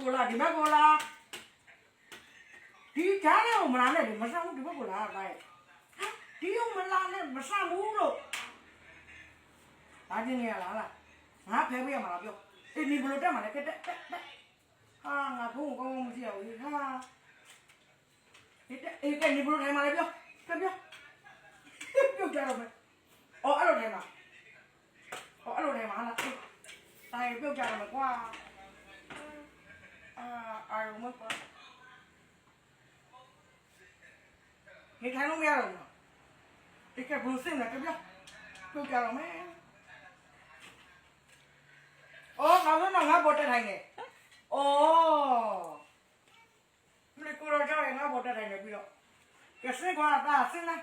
ကိုလာဒီဘက်ကိုလာဒီကြားထဲကိုမလာနဲ့မဆမ်းဘူးဒီဘက်ကိုလာတိုင်းဒီကိုမလာနဲ့မဆမ်းဘူးလို့ဒါချင်းနေရလားငါဖဲပေးရမှာလားပြောအေးနေဘလို့တက်မှာလဲကတက်ဟာငါဖုန်းကောင်းမရှိရဘူးဟာအေးကနေဘလို့ထိုင်မှာလဲပြောပြောကြတော့မယ်အော်အဲ့လိုထိုင်မှာအဲ့လိုထိုင်မှာလားတိုင်ပြုတ်ကြတော့မယ်ကွာအာရုံမကွာနေထိုင်လို့မရတော့ဘူးဒီကဘုံစင်လာကြပြပြုတ်ကြတော့မယ်အော်နောက်ဆုံးတော့ငါပေါ်တက်ထိုင်နေအော်ဒီကိုရောကြောက်ရင်ငါပေါ်တက်ထိုင်နေပြီးတော့ကစကွာတာစင်လား